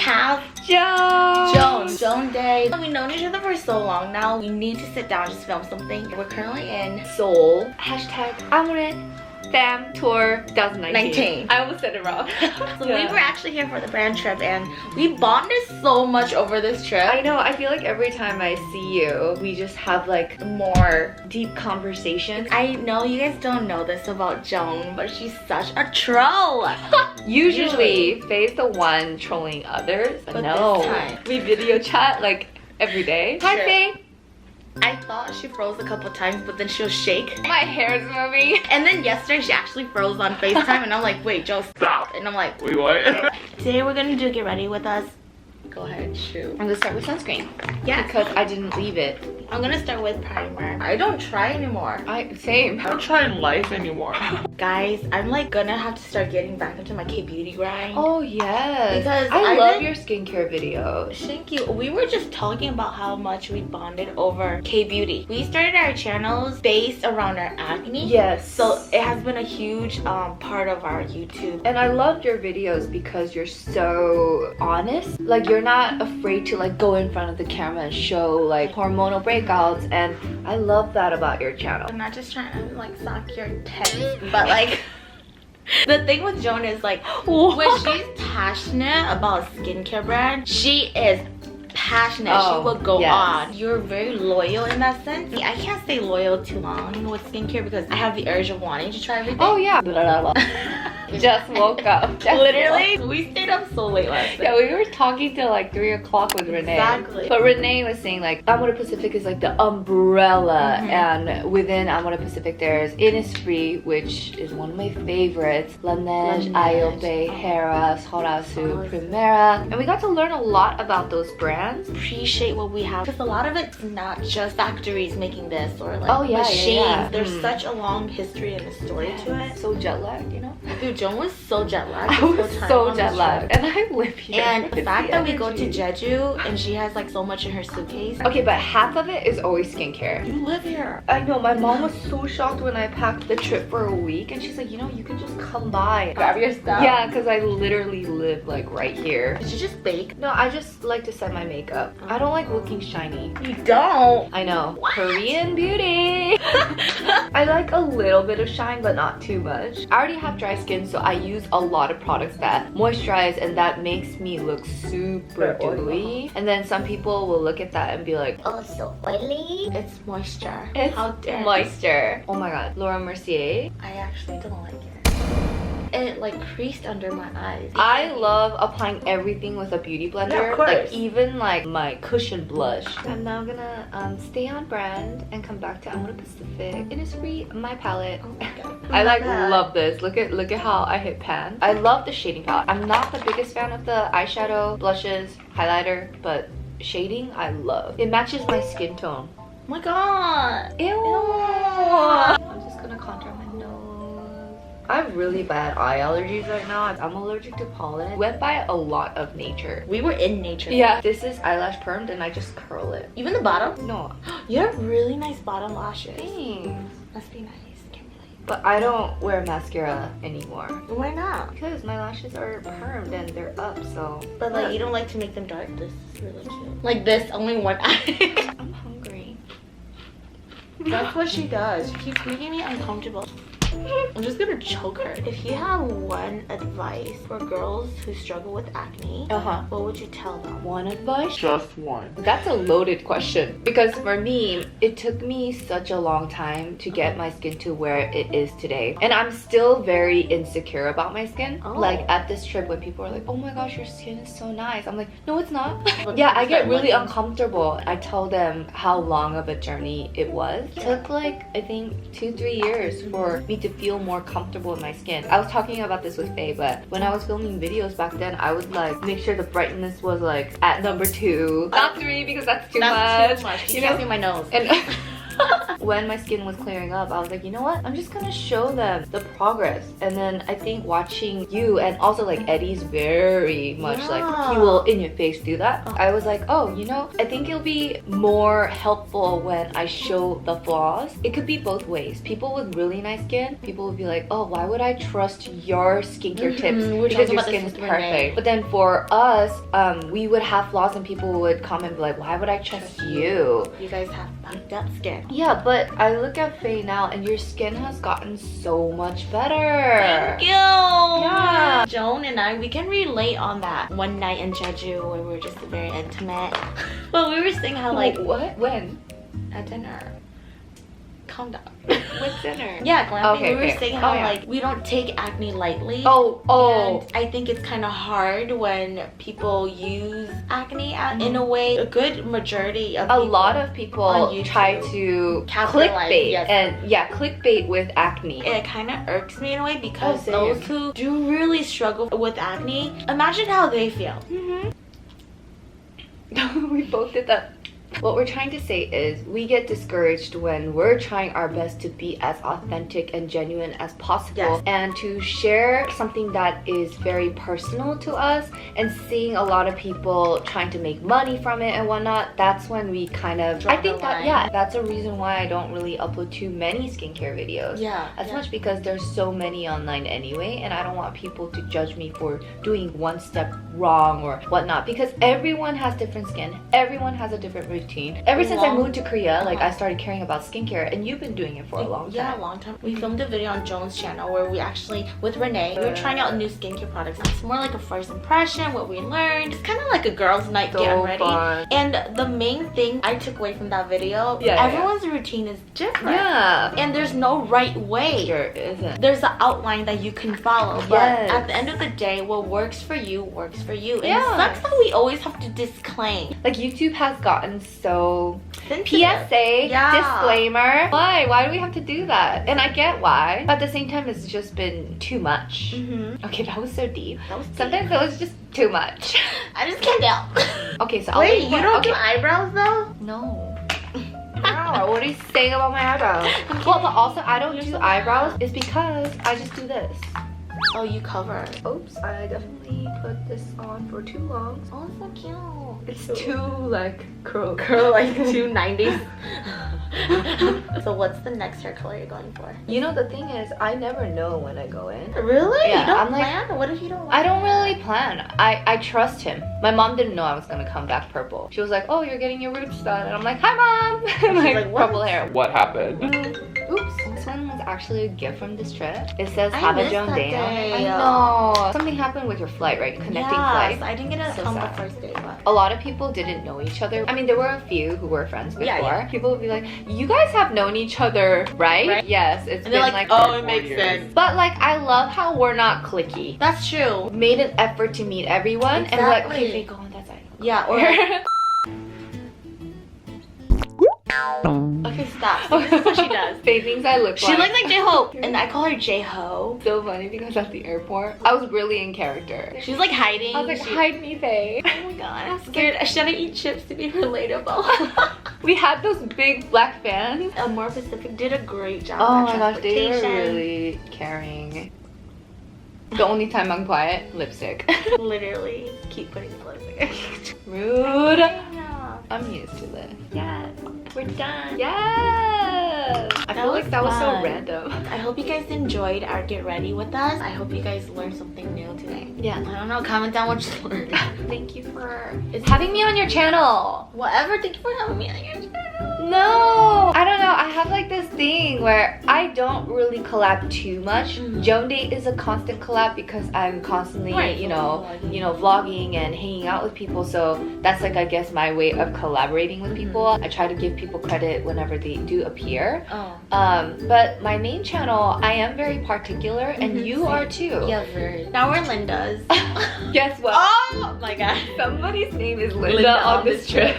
have Joan Day. We've known each other for so long now. We need to sit down, just film something. We're currently in Seoul. #Amulet Fam Tour 2019. I almost said it wrong. So we were actually here for the brand trip and we bonded so much over this trip. I know, I feel like every time I see you, we just have like more deep conversations. I know you guys don't know this about Joan, but she's such a troll. Usually, Faye's the one trolling others, but no. This time, we video chat like every day. Hi, Faye. I thought she froze a couple times, but then she'll shake. My hair's moving. And then yesterday she actually froze on FaceTime and I'm like, wait, Joe, stop. And I'm like, wait, what? Today we're gonna do Get Ready With Us. Go ahead, shoot. I'm gonna start with sunscreen. Yeah. Because I didn't leave it. I'm gonna start with primer. I don't try anymore. Same. I don't try in life anymore. Guys, I'm like gonna have to start getting back into my K-beauty grind. Oh yes. Because I love your skincare videos. Thank you. We were just talking about how much we bonded over K-beauty. We started our channels based around our acne. Yes. So it has been a huge part of our YouTube. And I loved your videos because you're so honest. Like you're not afraid to like go in front of the camera and show like hormonal breakouts, and I love that about your channel. I'm not just trying to like suck your tits, but like the thing with Joan is like when she's passionate about skincare brand, she is passionate. She will go on. You're very loyal in that sense. I can't stay loyal too long with skincare because I have the urge of wanting to try everything. Oh yeah. Just woke up. Literally, we stayed up so late last night. Yeah, we were talking till like 3 o'clock with Renee. Exactly. But Renee was saying like Amulet Pacific is like the umbrella, and within Amulet Pacific there's Innisfree, which is one of my favorites. Laneige, Ayope, Hera, Sorasu, Primera. And we got to learn a lot about those brands. Appreciate what we have because a lot of it's not just factories making this or like machines. There's such a long history and a story to it. So jet lagged, you know? Dude, Joan was so jet lagged. I was so jet lagged, and I live here. And the fact that we go to Jeju and she has like so much in her suitcase. Okay, but half of it is always skincare. You live here. I know, my mom was so shocked when I packed the trip for a week, and she's like, you know, you can just come by, grab your stuff. Yeah, because I literally live like right here. Did you just bake? No, I just like to set my makeup. I don't like looking shiny. You don't? I know. What? Korean beauty. I like a little bit of shine, but not too much. I already have dry skin, so I use a lot of products that moisturize, and that makes me look super dewy. And then some people will look at that and be like, oh, so oily. It's moisture. It's how dare moisture. Oh my god. Laura Mercier. I actually don't like it. It like creased under my eyes. I love applying everything with a beauty blender. Yeah, of course. Like even like my cushion blush. I'm now gonna stay on brand and come back to Amulet Pacific. Innisfree, my palette. Oh my god. I like love this. Look at how I hit pan. I love the shading palette. I'm not the biggest fan of the eyeshadow, blushes, highlighter, but shading I love. It matches my skin tone. Oh my god. Ew. I'm just gonna contour my nose. I have really bad eye allergies right now. I'm allergic to pollen. Went by a lot of nature. We were in nature. Yeah. This is eyelash permed and I just curl it. Even the bottom? No. You have really nice bottom lashes. Thanks. Must be nice. But I don't wear mascara anymore. Why not? Because my lashes are permed and they're up, so. But like you don't like to make them dark. This is really cute. Like this, only one eye. I'm hungry. That's what she does. She keeps making me uncomfortable. I'm just gonna choke her. If you have one advice for girls who struggle with acne, what would you tell them? One advice? Just one. That's a loaded question. Because for me, it took me such a long time to get my skin to where it is today. And I'm still very insecure about my skin. Like at this trip when people are like, oh my gosh, your skin is so nice. I'm like, no, it's not. Yeah, I get really uncomfortable. I tell them how long of a journey it was. It took like, I think 2-3 years for me to feel more comfortable in my skin. I was talking about this with Faye, but when I was filming videos back then, I would like make sure the brightness was like at number 2, not 3 because that's too much. You can't see my nose. And when my skin was clearing up, I was like, you know what? I'm just gonna show them the progress. And then I think watching you and also like Eddie's very much like he will in your face do that. I was like, oh, you know, I think it'll be more helpful when I show the flaws. It could be both ways. People with really nice skin, people would be like, oh, why would I trust your skincare tips because your skin is perfect? But then for us, we would have flaws and people would comment like, why would I trust you? You guys have fucked up skin. Yeah, but I look at Faye now and your skin has gotten so much better. Thank you. Yeah. Joan and I, we can relate on that one night in Jeju where we were just very intimate. But we were saying how like what? When? at dinner. Calm down. What dinner? Yeah, glamping. Okay, we were saying how yeah. like we don't take acne lightly. Oh. And I think it's kind of hard when people use acne in a way. A good majority of a lot of people try to clickbait and clickbait with acne. It kind of irks me in a way because same. those who do really struggle with acne, imagine how they feel. We both did that. What we're trying to say is we get discouraged when we're trying our best to be as authentic and genuine as possible and to share something that is very personal to us, and seeing a lot of people trying to make money from it and whatnot, that's when we kind of I think that that's a reason why I don't really upload too many skincare videos as much, because there's so many online anyway, and I don't want people to judge me for doing one step wrong or whatnot, because everyone has different skin, everyone has a different routine. Ever since I moved to Korea, like I started caring about skincare, and you've been doing it for a long time. Yeah, a long time. We filmed a video on Joan's channel where we actually, with Renee, we were trying out new skincare products. It's more like a first impression, what we learned. It's kind of like a girl's night getting ready. Fun. And the main thing I took away from that video, everyone's routine is different. Yeah. And there's no right way. There isn't. There's an outline that you can follow. But at the end of the day, what works for you works for you. And it sucks that we always have to disclaim. Like YouTube has gotten so Sensitive. PSA, disclaimer. Why do we have to do that? And I get why, but at the same time it's just been too much. Okay, that was so deep. Sometimes it was just too much. I just can't tell. Okay, so wait, you don't do eyebrows though? No. Wow, what are you saying about my eyebrows? Well, but also I don't do eyebrows is because I just do this. Oh, you cover. Oops, I definitely put this on for too long. Oh, it's so cute. It's too like curl like 290s. So what's the next hair color you're going for? You know, the thing is, I never know when I go in. Really? Yeah, you don't I'm like, plan? What if you don't? I don't really plan. I trust him. My mom didn't know I was gonna come back purple. She was like, oh, you're getting your roots done. And I'm like, hi mom. I'm like purple hair. What happened? Oops. This one was actually a gift from this trip. It says I have a missed Joan that day. day. I know. Something happened with your flight, right? Connecting flight. I didn't get to come sad. the first day, but A lot of people didn't know each other. I mean, there were a few who were friends before. Yeah. People would be like, you guys have known each other, right? Yes, it's and been they're like oh, it 4 makes years. sense. But like, I love how we're not cliquey. That's true. Made an effort to meet everyone and we're like, Exactly. okay, Faye, go on that side. Yeah, or like, okay, stop. So this is what she does. Faye thinks I look She looks like J-Hope, and I call her J-Ho. so funny because at the airport, I was really in character. She's like hiding. I was like, hide me, Faye. Oh my god, I'm scared. Should I eat chips to be relatable? We had those big black fans. More Pacific did a great job. Oh with my gosh, they were transportation. really caring. The only time I'm quiet, lipstick. Literally, keep putting the lipstick. Rude. Yeah. I'm used to this. Yes, we're done. Yes. I feel like that was so fun. random. I hope you guys enjoyed our Get Ready with us. I hope you guys learned something new today. Yeah. I don't know, comment down what you learned. Thank you for Having me on your channel. whatever. Thank you for having me on your channel. No, I don't know. I have like this thing where I don't really collab too much. Joan Date is a constant collab because I'm constantly, you know, vlogging and hanging out with people. So that's like, I guess, my way of collaborating with people. I try to give people credit whenever they do appear. But my main channel, I am very particular, and you are too. Yeah, very. Now we're Linda's. Guess what? Oh my god. Somebody's name is Linda on this trip.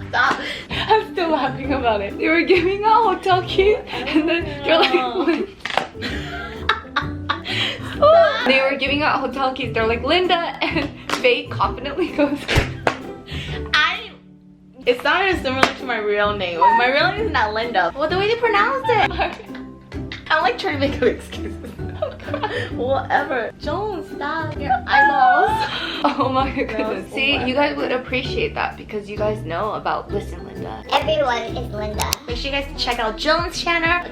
Stop. I'm still laughing about it. They were giving out hotel keys, and then they're like, they were giving out hotel keys. They're like, Linda, and Faye confidently goes, It sounded similar to my real name. My real name is not Linda. Well, the way they pronounce it. I'm like trying to make up excuses. Whatever. Joan, stop your eyeballs. Oh my goodness. See, you guys would appreciate that because you guys know about Listen Linda. Everyone is Linda. Make sure you guys check out Joan's channel.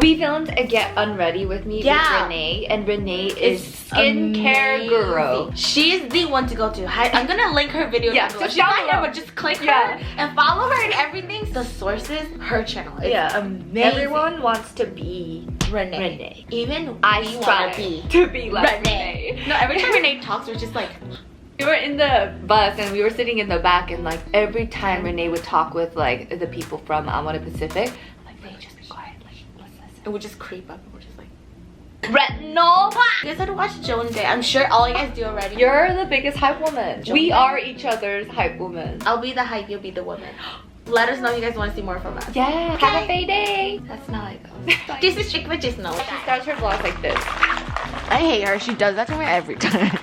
We filmed a Get Unready with me with Renee, and Renee is skincare guru. She's the one to go to. I'm gonna link her video down below. Just She's not here, but just click her and follow her and everything. The sources, her channel. It's amazing. Everyone wants to be Renee. Even I we strive to be like Renee. No, every time Renee talks, we're just like. We were in the bus and we were sitting in the back, and like every time Renee would talk with like the people from Amore Pacific, I'm like, Renee, just be quiet, like what's this? And we just creep up and we're just like retinol. You guys had to watch Joan Day. I'm sure all you guys do already. You're the biggest hype woman. Joan We Day. are each other's hype woman. I'll be the hype, you'll be the woman. Let us know if you guys want to see more from us. Yeah. Okay. Have a fay day. That's not how it goes. This is chick, but just know. She starts her vlog like this. I hate her. She does that to me every time.